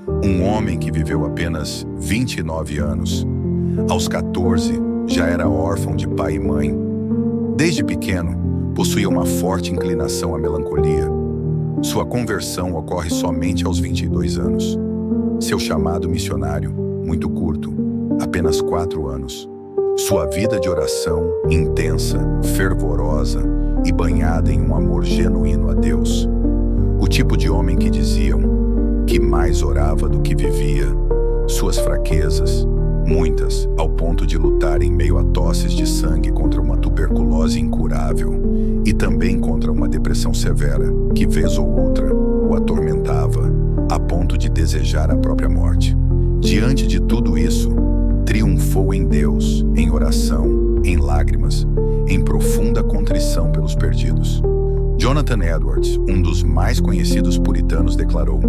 Um homem que viveu apenas 29 anos. Aos 14, já era órfão de pai e mãe. Desde pequeno, possuía uma forte inclinação à melancolia. Sua conversão ocorre somente aos 22 anos. Seu chamado missionário, muito curto, apenas 4 anos. Sua vida de oração, intensa, fervorosa e banhada em um amor genuíno a Deus. O tipo de homem que diziam que mais orava do que vivia. Suas fraquezas, muitas, ao ponto de lutar em meio a tosses de sangue contra uma tuberculose incurável e também contra uma depressão severa, que vez ou outra o atormentava, a ponto de desejar a própria morte. Diante de tudo isso, triunfou em Deus, em oração, em lágrimas, em profunda contrição pelos perdidos. Jonathan Edwards, um dos mais conhecidos puritanos, declarou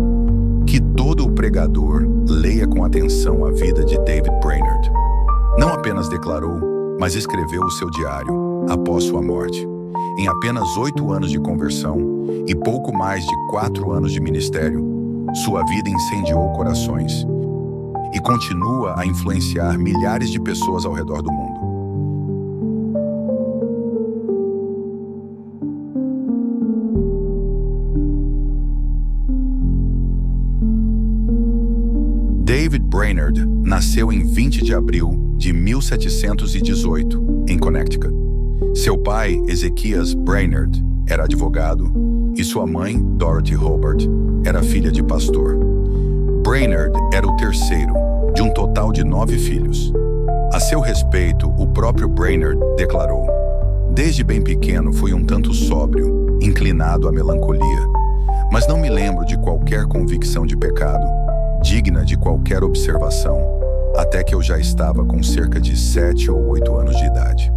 que todo o pregador leia com atenção a vida de David Brainerd. Não apenas declarou, mas escreveu o seu diário após sua morte. Em apenas 8 anos de conversão e pouco mais de 4 anos de ministério, sua vida incendiou corações e continua a influenciar milhares de pessoas ao redor do mundo. David Brainerd nasceu em 20 de abril de 1718, em Connecticut. Seu pai, Ezequias Brainerd, era advogado e sua mãe, Dorothy Hobart, era filha de pastor. Brainerd era o terceiro de um total de 9 filhos. A seu respeito, o próprio Brainerd declarou: "Desde bem pequeno fui um tanto sóbrio, inclinado à melancolia, mas não me lembro de qualquer convicção de pecado, digna de qualquer observação, até que eu já estava com cerca de 7 ou 8 anos de idade.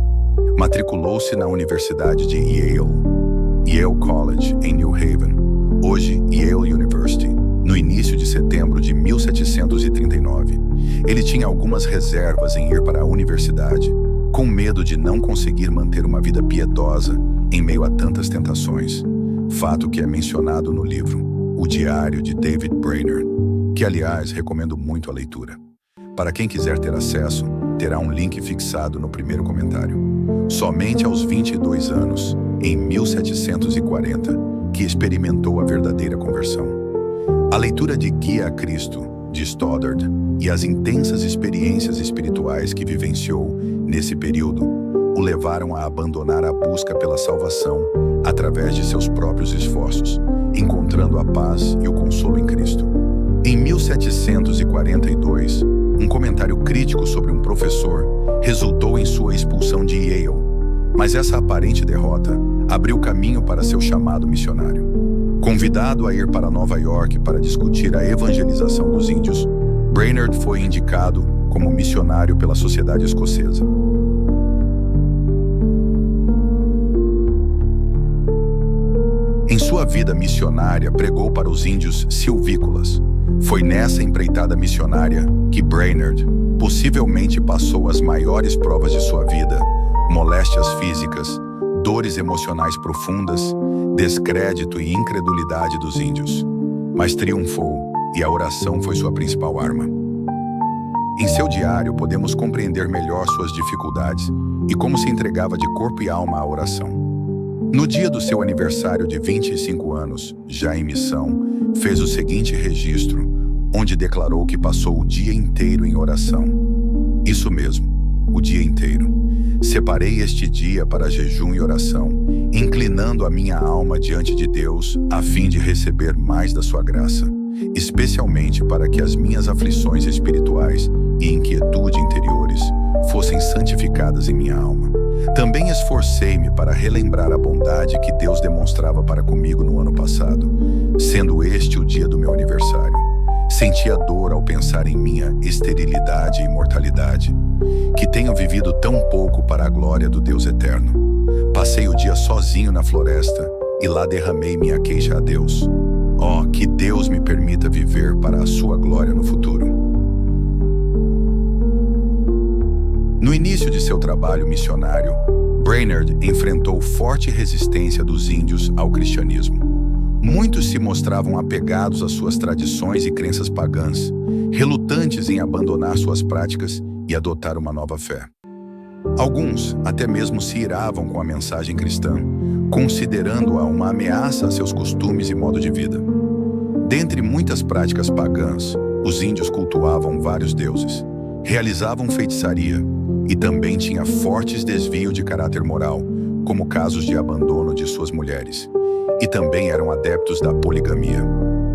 Matriculou-se na Universidade de Yale College, em New Haven, hoje Yale University, no início de setembro de 1739. Ele tinha algumas reservas em ir para a universidade, com medo de não conseguir manter uma vida piedosa em meio a tantas tentações, fato que é mencionado no livro O Diário de David Brainerd, que, aliás, recomendo muito a leitura. Para quem quiser ter acesso, terá um link fixado no primeiro comentário. Somente aos 22 anos, em 1740, que experimentou a verdadeira conversão. A leitura de Guia a Cristo, de Stoddard, e as intensas experiências espirituais que vivenciou nesse período o levaram a abandonar a busca pela salvação através de seus próprios esforços, encontrando a paz e o consolo em Cristo. Em 1742, um comentário crítico sobre um professor resultou em sua expulsão de Yale, mas essa aparente derrota abriu caminho para seu chamado missionário. Convidado a ir para Nova York para discutir a evangelização dos índios, Brainerd foi indicado como missionário pela Sociedade Escocesa. Em sua vida missionária, pregou para os índios silvícolas. Foi nessa empreitada missionária que Brainerd possivelmente passou as maiores provas de sua vida: moléstias físicas, dores emocionais profundas, descrédito e incredulidade dos índios. Mas triunfou, e a oração foi sua principal arma. Em seu diário, podemos compreender melhor suas dificuldades e como se entregava de corpo e alma à oração. No dia do seu aniversário de 25 anos, já em missão, fez o seguinte registro, onde declarou que passou o dia inteiro em oração. Isso mesmo, o dia inteiro. Separei este dia para jejum e oração, inclinando a minha alma diante de Deus, a fim de receber mais da sua graça, especialmente para que as minhas aflições espirituais e inquietude interiores fossem santificadas em minha alma. Também esforcei-me para relembrar a bondade que Deus demonstrava para comigo no ano passado, sendo este o dia do meu aniversário. Senti a dor ao pensar em minha esterilidade e mortalidade, que tenho vivido tão pouco para a glória do Deus eterno. Passei o dia sozinho na floresta e lá derramei minha queixa a Deus. Oh, que Deus me permita viver para a sua glória no futuro. No início de seu trabalho missionário, Brainerd enfrentou forte resistência dos índios ao cristianismo. Muitos se mostravam apegados às suas tradições e crenças pagãs, relutantes em abandonar suas práticas e adotar uma nova fé. Alguns até mesmo se iravam com a mensagem cristã, considerando-a uma ameaça a seus costumes e modo de vida. Dentre muitas práticas pagãs, os índios cultuavam vários deuses, realizavam feitiçaria e também tinha fortes desvios de caráter moral, como casos de abandono de suas mulheres. E também eram adeptos da poligamia.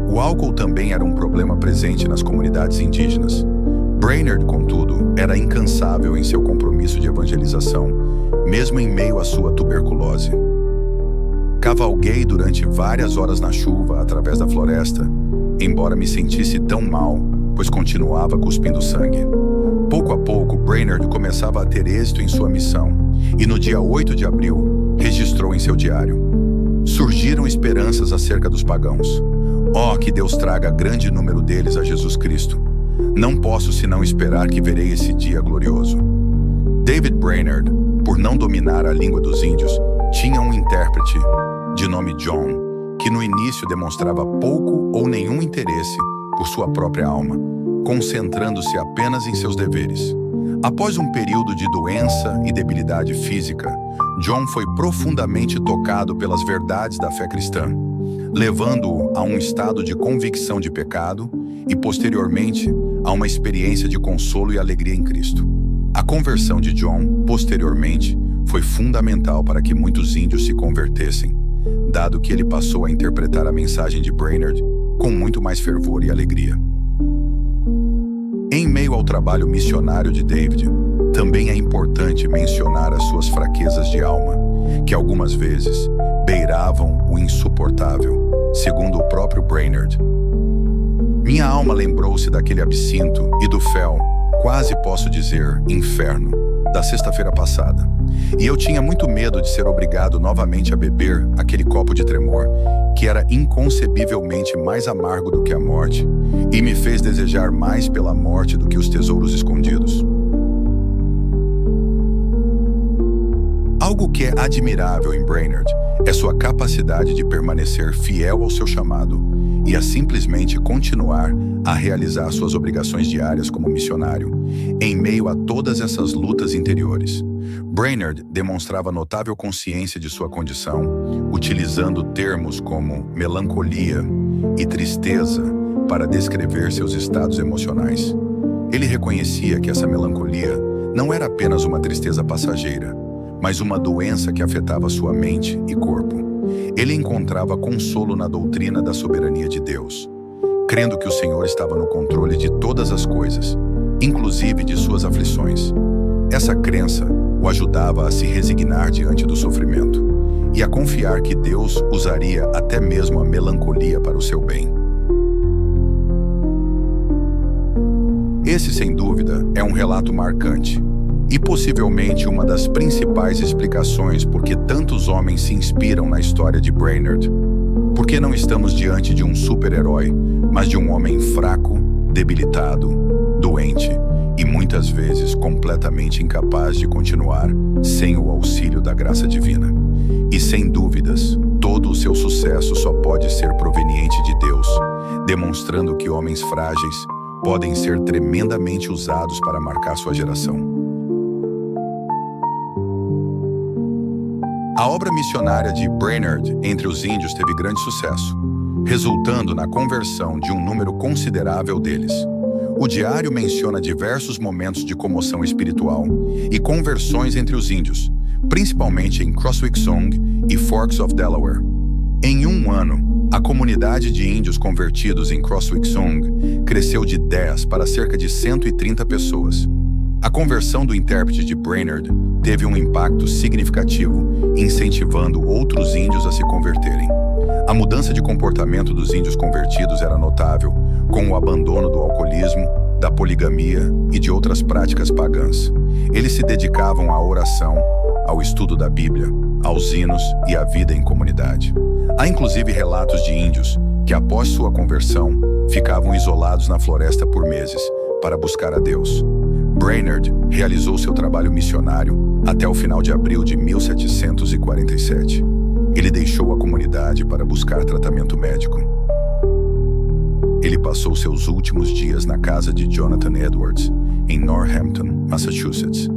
O álcool também era um problema presente nas comunidades indígenas. Brainerd, contudo, era incansável em seu compromisso de evangelização, mesmo em meio à sua tuberculose. Cavalguei durante várias horas na chuva através da floresta, embora me sentisse tão mal, pois continuava cuspindo sangue. Pouco a pouco, Brainerd começava a ter êxito em sua missão, e no dia 8 de abril, registrou em seu diário: surgiram esperanças acerca dos pagãos. Oh, que Deus traga grande número deles a Jesus Cristo. Não posso senão esperar que verei esse dia glorioso. David Brainerd, por não dominar a língua dos índios, tinha um intérprete, de nome John, que no início demonstrava pouco ou nenhum interesse por sua própria alma, concentrando-se apenas em seus deveres. Após um período de doença e debilidade física, John foi profundamente tocado pelas verdades da fé cristã, levando-o a um estado de convicção de pecado e, posteriormente, a uma experiência de consolo e alegria em Cristo. A conversão de John, posteriormente, foi fundamental para que muitos índios se convertessem, dado que ele passou a interpretar a mensagem de Brainerd com muito mais fervor e alegria. Em meio ao trabalho missionário de David, também é importante mencionar as suas fraquezas de alma, que algumas vezes beiravam o insuportável, segundo o próprio Brainerd. Minha alma lembrou-se daquele absinto e do fel, quase posso dizer, inferno, da sexta-feira passada. E eu tinha muito medo de ser obrigado novamente a beber aquele copo de tremor, que era inconcebivelmente mais amargo do que a morte, e me fez desejar mais pela morte do que os tesouros escondidos. Algo que é admirável em Brainerd é sua capacidade de permanecer fiel ao seu chamado e a simplesmente continuar a realizar suas obrigações diárias como missionário, em meio a todas essas lutas interiores. Brainerd demonstrava notável consciência de sua condição, utilizando termos como melancolia e tristeza para descrever seus estados emocionais. Ele reconhecia que essa melancolia não era apenas uma tristeza passageira, mas uma doença que afetava sua mente e corpo. Ele encontrava consolo na doutrina da soberania de Deus, crendo que o Senhor estava no controle de todas as coisas, inclusive de suas aflições. Essa crença o ajudava a se resignar diante do sofrimento e a confiar que Deus usaria até mesmo a melancolia para o seu bem. Esse, sem dúvida, é um relato marcante e possivelmente uma das principais explicações por que tantos homens se inspiram na história de Brainerd. Porque não estamos diante de um super-herói, mas de um homem fraco, debilitado, doente e muitas vezes completamente incapaz de continuar sem o auxílio da graça divina. E sem dúvidas, todo o seu sucesso só pode ser proveniente de Deus, demonstrando que homens frágeis podem ser tremendamente usados para marcar sua geração. A obra missionária de Brainerd entre os índios teve grande sucesso, resultando na conversão de um número considerável deles. O diário menciona diversos momentos de comoção espiritual e conversões entre os índios, principalmente em Crosswick-Song e Forks of Delaware. Em um ano, a comunidade de índios convertidos em Crosswick-Song cresceu de 10 para cerca de 130 pessoas. A conversão do intérprete de Brainerd teve um impacto significativo, incentivando outros índios a se converterem. A mudança de comportamento dos índios convertidos era notável, com o abandono do alcoolismo, da poligamia e de outras práticas pagãs. Eles se dedicavam à oração, ao estudo da Bíblia, aos hinos e à vida em comunidade. Há inclusive relatos de índios que, após sua conversão, ficavam isolados na floresta por meses para buscar a Deus. Brainerd realizou seu trabalho missionário até o final de abril de 1747. Ele deixou a comunidade para buscar tratamento médico. Ele passou seus últimos dias na casa de Jonathan Edwards, em Northampton, Massachusetts.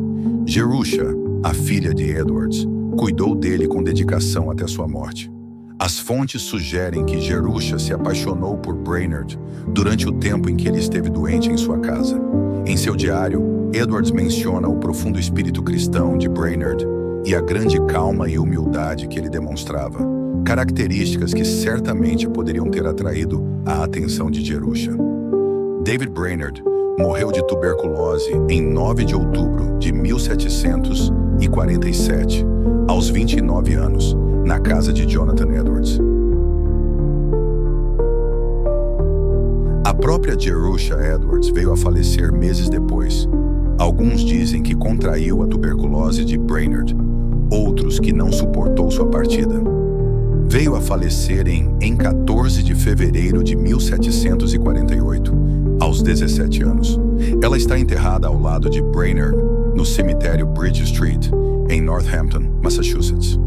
Jerusha, a filha de Edwards, cuidou dele com dedicação até sua morte. As fontes sugerem que Jerusha se apaixonou por Brainerd durante o tempo em que ele esteve doente em sua casa. Em seu diário, Edwards menciona o profundo espírito cristão de Brainerd e a grande calma e humildade que ele demonstrava, características que certamente poderiam ter atraído a atenção de Jerusha. David Brainerd morreu de tuberculose em 9 de outubro de 1747, aos 29 anos, na casa de Jonathan Edwards. A própria Jerusha Edwards veio a falecer meses depois. Alguns dizem que contraiu a tuberculose de Brainerd, outros que não suportou sua partida. Veio a falecer em 14 de fevereiro de 1748, aos 17 anos. Ela está enterrada ao lado de Brainerd, no cemitério Bridge Street, em Northampton, Massachusetts.